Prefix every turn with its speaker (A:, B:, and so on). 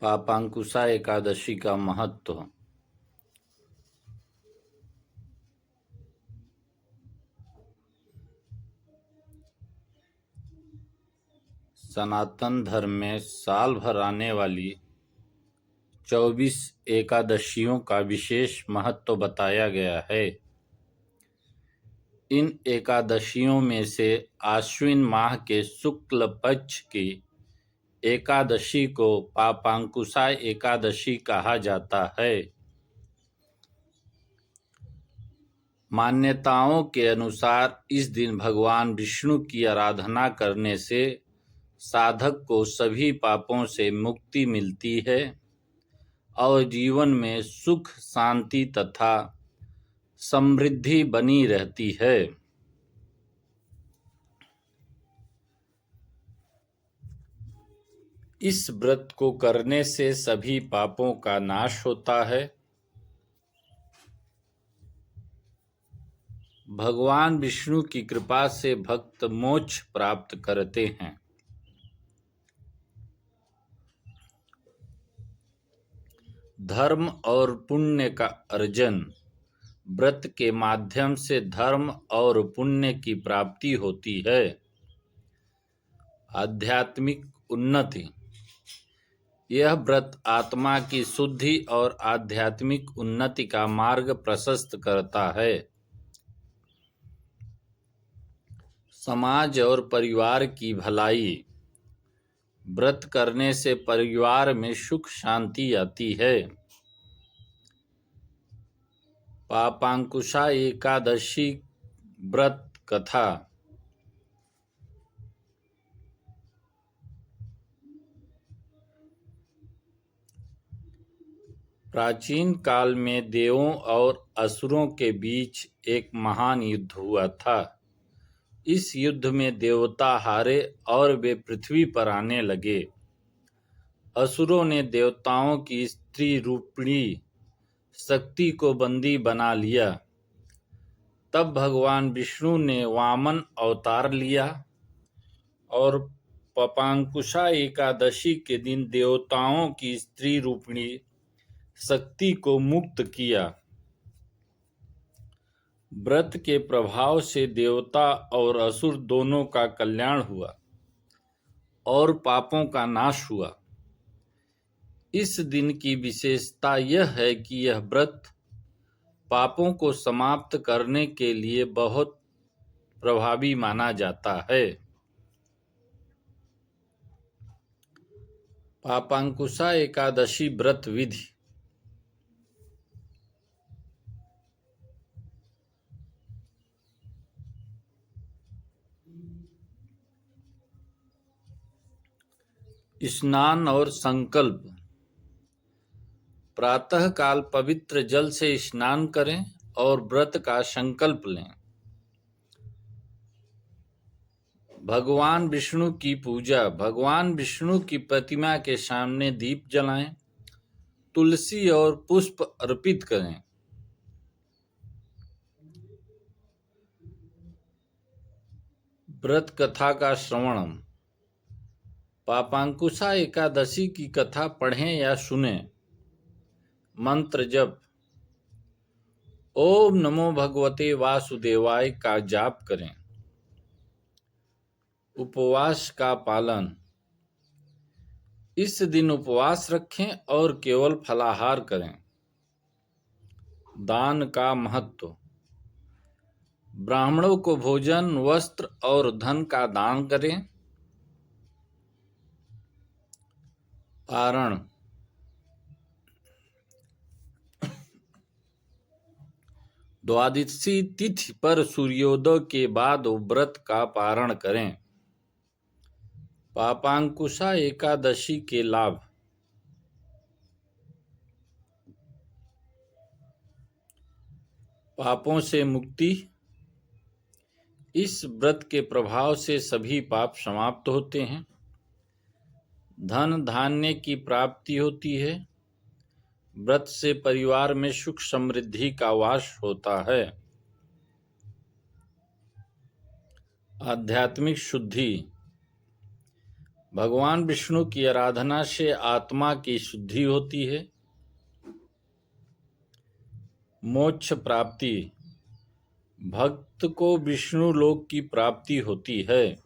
A: पापांकुशा एकादशी का महत्व। सनातन धर्म में साल भर आने वाली 24 एकादशियों का विशेष महत्व बताया गया है। इन एकादशियों में से आश्विन माह के शुक्ल पक्ष की एकादशी को पापांकुशा एकादशी कहा जाता है। मान्यताओं के अनुसार इस दिन भगवान विष्णु की आराधना करने से साधक को सभी पापों से मुक्ति मिलती है और जीवन में सुख, शांति तथा समृद्धि बनी रहती है। इस व्रत को करने से सभी पापों का नाश होता है। भगवान विष्णु की कृपा से भक्त मोक्ष प्राप्त करते हैं। धर्म और पुण्य का अर्जन। व्रत के माध्यम से धर्म और पुण्य की प्राप्ति होती है। आध्यात्मिक उन्नति। यह व्रत आत्मा की शुद्धि और आध्यात्मिक उन्नति का मार्ग प्रशस्त करता है। समाज और परिवार की भलाई। व्रत करने से परिवार में सुख शांति आती है। पापांकुशा एकादशी व्रत कथा। प्राचीन काल में देवों और असुरों के बीच एक महान युद्ध हुआ था। इस युद्ध में देवता हारे और वे पृथ्वी पर आने लगे। असुरों ने देवताओं की स्त्री रूपिणी शक्ति को बंदी बना लिया। तब भगवान विष्णु ने वामन अवतार लिया और पापांकुशा एकादशी के दिन देवताओं की स्त्री रूपिणी शक्ति को मुक्त किया। व्रत के प्रभाव से देवता और असुर दोनों का कल्याण हुआ और पापों का नाश हुआ। इस दिन की विशेषता यह है कि यह व्रत पापों को समाप्त करने के लिए बहुत प्रभावी माना जाता है। पापांकुशा एकादशी व्रत विधि। स्नान और संकल्प। प्रातः काल पवित्र जल से स्नान करें और व्रत का संकल्प लें। भगवान विष्णु की पूजा। भगवान विष्णु की प्रतिमा के सामने दीप जलाएं, तुलसी और पुष्प अर्पित करें। व्रत कथा का श्रवण। पापांकुशा एकादशी की कथा पढ़ें या सुनें। मंत्र जप। ओम नमो भगवते वासुदेवाय का जाप करें। उपवास का पालन। इस दिन उपवास रखें और केवल फलाहार करें। दान का महत्व। ब्राह्मणों को भोजन, वस्त्र और धन का दान करें। पारण। द्वादशी तिथि पर सूर्योदय के बाद व्रत का पारण करें। पापांकुशा एकादशी के लाभ। पापों से मुक्ति। इस व्रत के प्रभाव से सभी पाप समाप्त होते हैं। धन धान्य की प्राप्ति होती है। व्रत से परिवार में सुख समृद्धि का वास होता है। आध्यात्मिक शुद्धि। भगवान विष्णु की आराधना से आत्मा की शुद्धि होती है। मोक्ष प्राप्ति। भक्त को विष्णु लोक की प्राप्ति होती है।